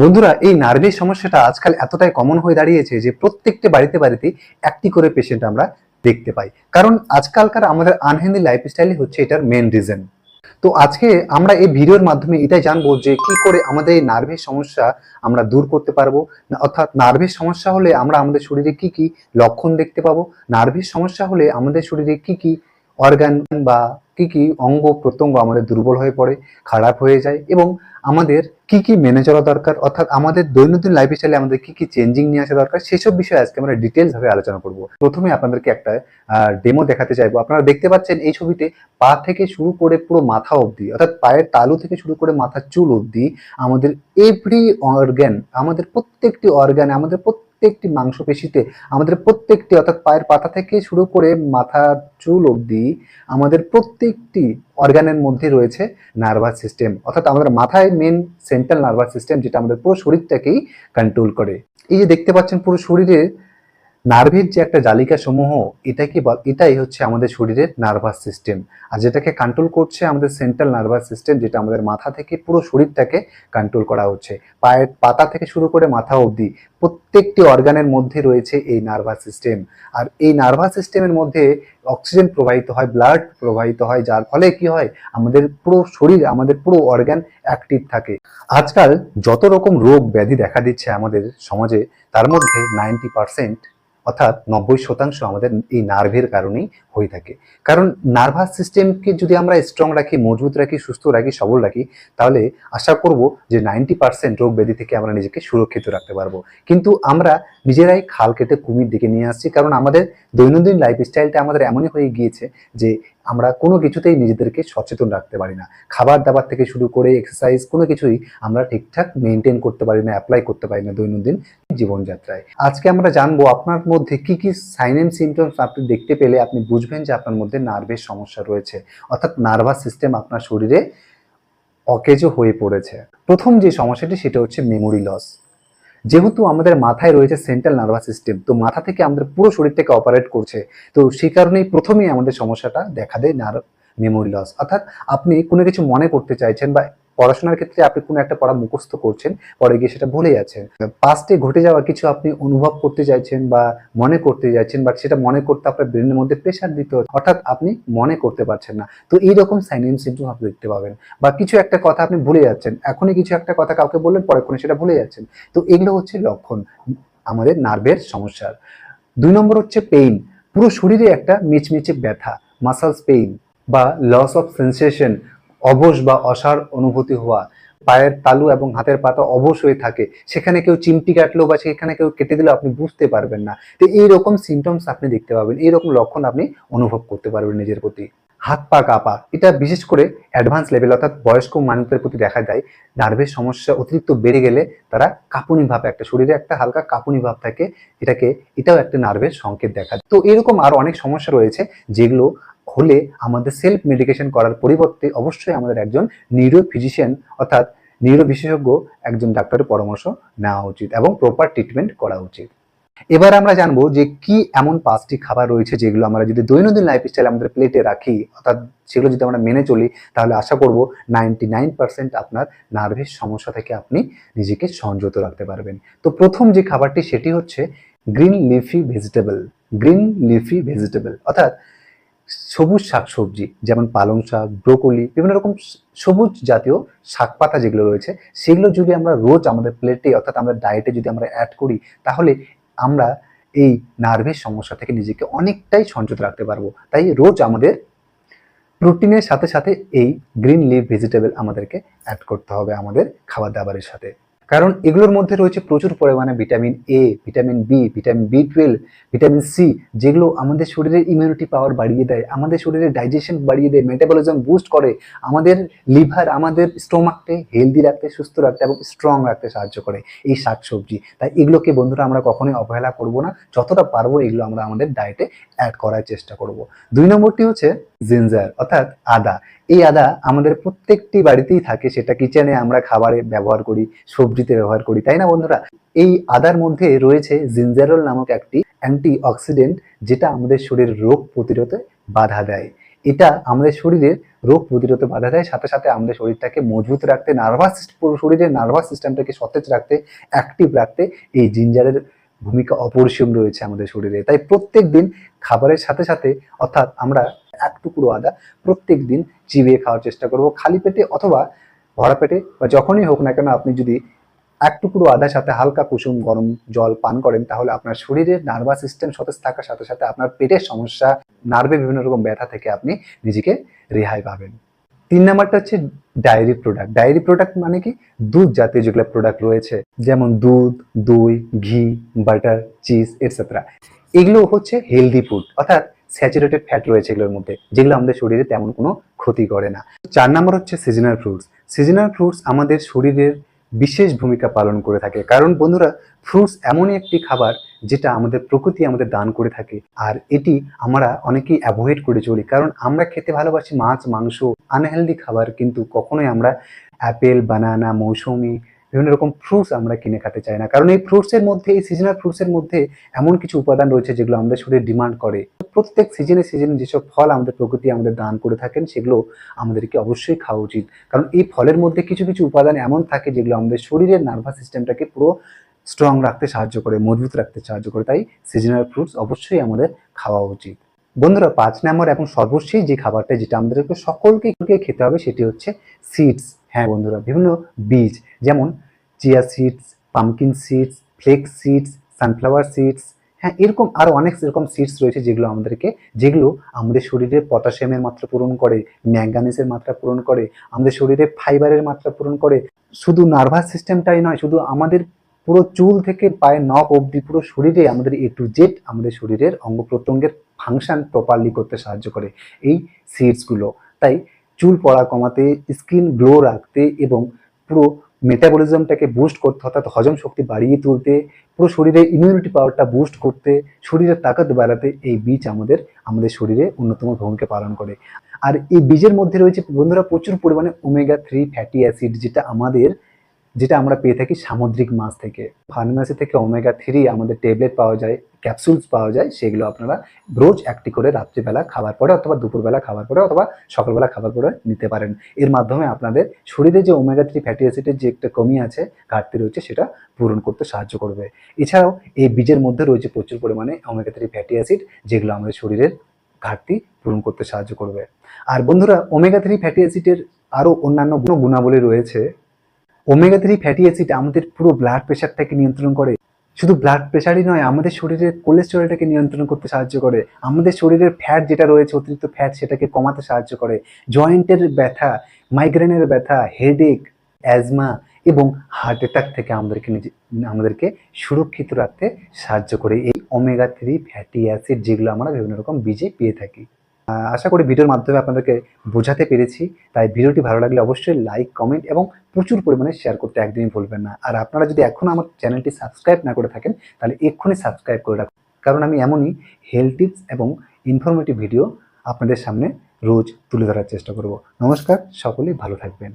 বন্ধুরা, এই নার্ভের সমস্যাটা আজকাল এতটাই কমন হয়ে দাঁড়িয়েছে যে প্রত্যেকটা বাড়িতে একটি করে পেশেন্ট আমরা দেখতে পাই। কারণ আজকালকার আমাদের আনহেলদি লাইফস্টাইলই হচ্ছে এটার মেন রিজন। তো আজকে আমরা এই ভিডিওর মাধ্যমে এটাই জানবো যে কি করে আমাদের এই নার্ভের সমস্যা আমরা দূর করতে পারবো। অর্থাৎ নার্ভের সমস্যা হলে আমরা আমাদের শরীরে কি কি লক্ষণ দেখতে পাবো, নার্ভের সমস্যা হলে আমাদের শরীরে কি কি অর্গান বা কি কি অঙ্গ প্রত্যঙ্গ আমাদের দুর্বল হয়ে পড়ে, খারাপ হয়ে যায়, এবং আমাদের কি কি মেনে চলা দরকার, অর্থাৎ আমাদের দৈনন্দিন লাইফস্টাইলে আমাদের কি কি চেঞ্জিং নিয়ে আসা দরকার, সেসব বিষয়ে আজকে আমরা ডিটেলস ভাবে আলোচনা করব। প্রথমে আপনাদেরকে একটা ডেমো দেখাতে চাইবো। আপনারা দেখতে পাচ্ছেন এই ছবিতে পা থেকে শুরু করে পুরো মাথা অবধি, অর্থাৎ পায়ের তালু থেকে শুরু করে মাথার চুল অবধি আমাদের এভরি অর্গান, আমাদের প্রত্যেকটি অর্গানে, আমাদের প্রত্যেকটি মাংসপেশিতে, আমাদের প্রত্যেকটি, অর্থাৎ পায়ের পাতা থেকে শুরু করে মাথার চুল অবধি আমাদের প্রত্যেকটি অর্গানের মধ্যে রয়েছে নার্ভাস সিস্টেম। অর্থাৎ আমাদের মাথায় মেন সেন্ট্রাল নার্ভাস সিস্টেম, যেটা আমাদের পুরো শরীরটাকেই কন্ট্রোল করে। এই যে দেখতে পাচ্ছেন পুরো শরীরে নার্ভের যে একটা জালিকা সমূহ, এটাই হচ্ছে আমাদের শরীরের নার্ভাস সিস্টেম। আর যেটাকে কন্ট্রোল করছে আমাদের সেন্ট্রাল নার্ভাস সিস্টেম, যেটা আমাদের মাথা থেকে পুরো শরীরটাকে কন্ট্রোল করা হচ্ছে। পায়ের পাতা থেকে শুরু করে মাথা অবধি প্রত্যেকটি অর্গানের মধ্যে রয়েছে এই নার্ভাস সিস্টেম। আর এই নার্ভাস সিস্টেমের মধ্যে অক্সিজেন প্রবাহিত হয়, ব্লাড প্রবাহিত হয়, যার ফলে কি হয়, আমাদের পুরো শরীর, আমাদের পুরো অর্গান অ্যাক্টিভ থাকে। আজকাল যত রকম রোগ ব্যাধি দেখা দিচ্ছে আমাদের সমাজে, তার মধ্যে 90% অর্থাৎ 90% আমাদের এই নার্ভের কারণেই হয়ে থাকে। কারণ নার্ভাস সিস্টেমকে যদি আমরা স্ট্রং রাখি, মজবুত রাখি, সুস্থ রাখি, সবল রাখি, তাহলে আশা করব যে 90% রোগ ব্যাধি থেকে আমরা নিজেকে সুরক্ষিত রাখতে পারবো। কিন্তু আমরা নিজেরাই খাল কেটে কুমির দিকে নিয়ে আসছি। কারণ আমাদের দৈনন্দিন লাইফস্টাইলটা আমাদের এমনই হয়ে গিয়েছে যে আমরা কোনো কিছুতেই নিজেদেরকে সচেতন রাখতে পারি না। খাবার দাবার থেকে শুরু করে এক্সারসাইজ, কোনো কিছুই আমরা ঠিকঠাক মেনটেন করতে পারি না, অ্যাপ্লাই করতে পারি না দৈনন্দিন জীবনযাত্রায়। আজকে আমরা জানবো আপনার মধ্যে কি কি সাইন এন্ড সিমটমস আপনি দেখতে পেলে আপনি বুঝবেন যে আপনার মধ্যে নার্ভের সমস্যা রয়েছে, অর্থাৎ নার্ভাস সিস্টেম আপনার শরীরে অকেজো হয়ে পড়েছে। প্রথম যে সমস্যাটি সেটা হচ্ছে মেমোরি লস। যেহেতু আমাদের মাথায় রয়েছে সেন্ট্রাল নার্ভাস সিস্টেম, তো মাথা থেকে আমাদের পুরো শরীরটাকে অপারেট করছে, তো সেই কারণেই প্রথমেই আমাদের সমস্যাটা দেখা দেয় মেমোরি লস। অর্থাৎ আপনি কোনো কিছু মনে করতে চাইছেন, বা পড়াশোনার ক্ষেত্রে আপনি কোনো একটা পড়া মুখস্থ করছেন, পরে গিয়ে সেটা ভুলে যাচ্ছেন। পাস্টে ঘটে যাওয়া কিছু আপনি অনুভব করতে চাইছেন বা মনে করতে চাইছেন, বাট সেটা মনে করতে আপনার ব্রেনের মধ্যে প্রেশার দিতে হচ্ছে, অর্থাৎ আপনি মনে করতে পারছেন না। তো এইরকম সাইন এন্ড সিম্পটম আপনি দেখতে পাবেন। বা কিছু একটা কথা আপনি ভুলে যাচ্ছেন, এখনই কিছু একটা কথা কাউকে বললেন, পরে সেটা ভুলে যাচ্ছেন। তো এগুলো হচ্ছে লক্ষণ আমাদের নার্ভের সমস্যার। 2 নম্বর হচ্ছে পেইন। পুরো শরীরে একটা মিচমিচে ব্যথা, মাসলস পেইন, বা লস অফ সেন্সেশন, অবশ বা অসাড় অনুভূতি হওয়া। পায়ের তালু এবং হাতের পাতা অবশ হয়ে থাকে, সেখানে কেউ চিমটি কাটলো বা সেখানে কেউ কেটে দিলেও আপনি বুঝতে পারবেন না। তো এইরকম সিমটমস আপনি দেখতে পাবেন, এইরকম লক্ষণ আপনি অনুভব করতে পারবেন নিজের প্রতি। হাত পা কাঁপা, এটা বিশেষ করে অ্যাডভান্স লেভেল, অর্থাৎ বয়স্ক মানুষদের প্রতি দেখা যায়। নার্ভের সমস্যা অতিরিক্ত বেড়ে গেলে তারা কাঁপুনি ভাব, একটা শরীরে একটা হালকা কাঁপুনি ভাব থাকে, এটাও একটা নার্ভের সংকেত দেখা যায়। তো এরকম আরো অনেক সমস্যা রয়েছে, যেগুলো হলে আমাদের সেলফ মেডিকেশন করার পরিবর্তে অবশ্যই আমাদের একজন নিউরো ফিজিশিয়ান, অর্থাৎ নিউরো বিশেষজ্ঞ, একজন ডাক্তারের পরামর্শ নেওয়া উচিত এবং প্রপার ট্রিটমেন্ট করা উচিত। এবার আমরা জানবো যে কি এমন 5টি খাবার রয়েছে যেগুলো আমরা যদি দৈনন্দিন লাইফস্টাইল আমাদের প্লেটে রাখি, অর্থাৎ সেগুলো যদি আমরা মেনে চলি, তাহলে আশা করব 99% আপনার নার্ভের সমস্যা থেকে আপনি নিজেকে সংযত রাখতে পারবেন। তো প্রথম যে খাবারটি সেটি হচ্ছে green leafy vegetable. Green leafy vegetable অর্থাৎ সবুজ শাকসবজি, যেমন পালং শাক, ব্রোকলি, বিভিন্ন রকম সবুজ জাতীয় শাক পাতা যেগুলো রয়েছে, সেগুলো যদি আমরা রোজ আমাদের প্লেটে, অর্থাৎ আমাদের ডায়েটে যদি আমরা অ্যাড করি, তাহলে আমরা এই নার্ভের সমস্যা থেকে নিজেকে অনেকটাই সংযত রাখতে পারবো। তাই রোজ আমাদের প্রোটিনের সাথে সাথে এই গ্রিন লিফ ভেজিটেবল আমাদেরকে অ্যাড করতে হবে আমাদের খাবার দাবারের সাথে। কারণ এগুলোর মধ্যে রয়েছে প্রচুর পরিমাণে vitamin A, vitamin B, vitamin বি12, ভিটামিন সি, যেগুলো আমাদের শরীরের ইমিউনিটি পাওয়ার বাড়িয়ে দেয়, আমাদের শরীরের ডাইজেশন বাড়িয়ে দেয়, মেটাবলিজম বুস্ট করে, আমাদের লিভার, আমাদের স্টোমাককে হেলদি রাখতে, সুস্থ রাখতে এবং স্ট্রং রাখতে সাহায্য করে এই শাকসবজি। তাই এগুলোকে বন্ধুরা আমরা কখনোই অবহেলা করব না, যতটা পারবো এগুলো আমরা আমাদের ডায়েটে অ্যাড করার চেষ্টা করব। 2 নম্বরটি হচ্ছে জিঞ্জার, অর্থাৎ আদা। এই আদা আমাদের প্রত্যেকটি বাড়িতেই থাকে, সেটা কিচেনে আমরা খাবারে ব্যবহার করি, সবজিতে ব্যবহার করি, তাই না বন্ধুরা? এই আদার মধ্যে রয়েছে জিঞ্জারল নামক একটি অ্যান্টি অক্সিডেন্ট, যেটা আমাদের শরীরের রোগ প্রতিরোধে বাধা দেয়। এটা আমাদের শরীরের রোগ প্রতিরোধে বাধা দেয়, সাথে সাথে আমাদের শরীরটাকে মজবুত রাখতে, শরীরের নার্ভাস সিস্টেমটাকে সতেজ রাখতে, অ্যাক্টিভ রাখতে এই জিঞ্জারের ভূমিকা অপরিসীম রয়েছে আমাদের শরীরে। তাই প্রত্যেক দিন খাবারের সাথে সাথে, অর্থাৎ আমরা এক টুকরো আদা প্রত্যেক দিন চিবিয়ে খাওয়ার চেষ্টা করব, খালি পেটে অথবা ভরা পেটে বা যখনই হোক না কেন। আপনি যদি এক টুকরো আদার সাথে হালকা কুসুম গরম জল পান করেন, তাহলে আপনার শরীরের নার্ভাস সিস্টেম সতেজ থাকার সাথে সাথে আপনার পেটের সমস্যা, নার্ভে বিভিন্ন রকম ব্যথা থেকে আপনি নিজেকে রেহাই পাবেন। 3 নাম্বারটা হচ্ছে ডায়েরি প্রোডাক্ট। ডায়েরি প্রোডাক্ট মানে কি? দুধ জাতীয় যেগুলো প্রোডাক্ট রয়েছে, যেমন দুধ, দই, ঘি, বাটার, চিজ এটসেট্রা। এগুলো হচ্ছে হেলদি ফুড, অর্থাৎ স্যাচুরেটেড ফ্যাট রয়েছে এগুলোর মধ্যে, যেগুলো আমাদের শরীরে তেমন কোনো ক্ষতি করে না। 4 নাম্বার হচ্ছে সিজনাল ফ্রুটস। সিজনাল ফ্রুটস আমাদের শরীরের বিশেষ ভূমিকা পালন করে থাকে, কারণ বন্ধুরা ফ্রুটস এমনই একটি খাবার যেটা আমাদের প্রকৃতি আমাদের দান করে থাকে, আর এটি আমরা অনেকেই অ্যাভয়েড করে চলি, কারণ আমরা খেতে ভালোবাসি মাছ, মাংস, আনহেলদি খাবার, কিন্তু কখনোই আমরা অ্যাপেল, বানানা, মৌসুমি বিভিন্ন রকম ফ্রুটস আমরা কিনে খেতে চাই না, কারণ এই ফ্রুটসের মধ্যে, এই সিজনাল ফ্রুটসের মধ্যে এমন কিছু উপাদান রয়েছে যেগুলো আমাদের শরীর ডিমান্ড করে। প্রত্যেক সিজনে যেসব ফল আমাদের প্রকৃতি আমাদের দান করে থাকেন, সেগুলো আমাদেরকে অবশ্যই খাওয়া উচিত, কারণ এই ফলের মধ্যে কিছু কিছু উপাদান এমন থাকে যেগুলো আমাদের শরীরের নার্ভাস সিস্টেমটাকে পুরো স্ট্রং রাখতে সাহায্য করে, মজবুত রাখতে সাহায্য করে। তাই সিজনাল ফ্রুটস অবশ্যই আমাদের খাওয়া উচিত। বন্ধুরা 5 নম্বর এবং সর্বশেষ যে খাবারটা যেটা আমাদেরকে সকলকে খেতে হবে, সেটি হচ্ছে সিডস। হ্যাঁ বন্ধুরা, বিভিন্ন বীজ, যেমন chia seeds, pumpkin seeds, flax seeds, sunflower seeds, হ্যাঁ এরকম আরো অনেক এরকম সিডস রয়েছে যেগুলো আমাদের শরীরে পটাশিয়ামের মাত্রা পূরণ করে, ম্যাঙ্গানিজের মাত্রা পূরণ করে, আমাদের শরীরে ফাইবারের মাত্রা পূরণ করে। শুধু নার্ভাস সিস্টেমটাই নয়, শুধু আমাদের পুরো চুল থেকে পায়ে নখ অবধি পুরো শরীরে আমাদের A to Z আমাদের শরীরের অঙ্গ প্রত্যঙ্গের ফাংশন প্রপারলি করতে সাহায্য করে এই সিডসগুলো। তাই চুল পড়া কমাতে, স্কিন গ্লো রাখতে এবং পুরো মেটাবলিজমটাকে বুস্ট করতে, অর্থাৎ হজম শক্তি বাড়িয়ে তুলতে, পুরো শরীরে ইমিউনিটি পাওয়ারটা বুস্ট করতে, শরীরের তাকত বাড়াতে এই বীজ আমাদের শরীরে অন্যতম ভূমিকা পালন করে। আর এই বীজের মধ্যে রয়েছে বন্ধুরা প্রচুর পরিমাণে ওমেগা-3 ফ্যাটি অ্যাসিড, যেটা আমরা পেয়ে থাকি সামুদ্রিক মাছ থেকে। ফার্মেসি থেকে ওমেগা-3 আমাদের ট্যাবলেট পাওয়া যায়, ক্যাপসুলস পাওয়া যায়, সেগুলো আপনারা রোজ একটি করে রাত্রিবেলা খাবার পরে অথবা দুপুরবেলা খাবার পরে অথবা সকালবেলা খাবার পরে নিতে পারেন। এর মাধ্যমে আপনাদের শরীরে যে ওমেগা-3 ফ্যাটি অ্যাসিডের যে একটা কমি আছে, ঘাটতি রয়েছে, সেটা পূরণ করতে সাহায্য করবে। এছাড়াও এই বীজের মধ্যে রয়েছে প্রচুর পরিমাণে ওমেগা-3 ফ্যাটি অ্যাসিড, যেগুলো আমাদের শরীরের ঘাটতি পূরণ করতে সাহায্য করবে। আর বন্ধুরা ওমেগা-3 ফ্যাটি অ্যাসিডের আরও অন্যান্য গুণাবলী রয়েছে। ওমেগা-3 ফ্যাটি অ্যাসিড আমাদের পুরো ব্লাড প্রেশারটাকে নিয়ন্ত্রণ করে। শুধু ব্লাড প্রেশারই নয়, আমাদের শরীরের কোলেস্টেরলটাকে নিয়ন্ত্রণ করতে সাহায্য করে, আমাদের শরীরের ফ্যাট যেটা রয়েছে, অতিরিক্ত ফ্যাট, সেটাকে কমাতে সাহায্য করে, জয়েন্টের ব্যথা, মাইগ্রেনের ব্যথা, হেডেক, অ্যাজমা এবং হার্ট অ্যাটাক থেকে আমাদেরকে সুরক্ষিত রাখতে সাহায্য করে এই ওমেগা-3 ফ্যাটি অ্যাসিড, যেগুলো আমরা বিভিন্ন রকম বীজে পেয়ে থাকি। আশা করি ভিডিওর মাধ্যমে আপনাদেরকে বোঝাতে পেরেছি। তাই ভিডিওটি ভালো লাগলে অবশ্যই লাইক, কমেন্ট এবং প্রচুর পরিমাণে শেয়ার করতে একদমই ভুলবেন না। আর আপনারা যদি এখনও আমার চ্যানেলটি সাবস্ক্রাইব না করে থাকেন, তাহলে এক্ষুনি সাবস্ক্রাইব করে রাখুন, কারণ আমি এমনই হেলথ টিপস এবং ইনফরমেটিভ ভিডিও আপনাদের সামনে রোজ তুলে ধরার চেষ্টা করব। নমস্কার, সকলেই ভালো থাকবেন।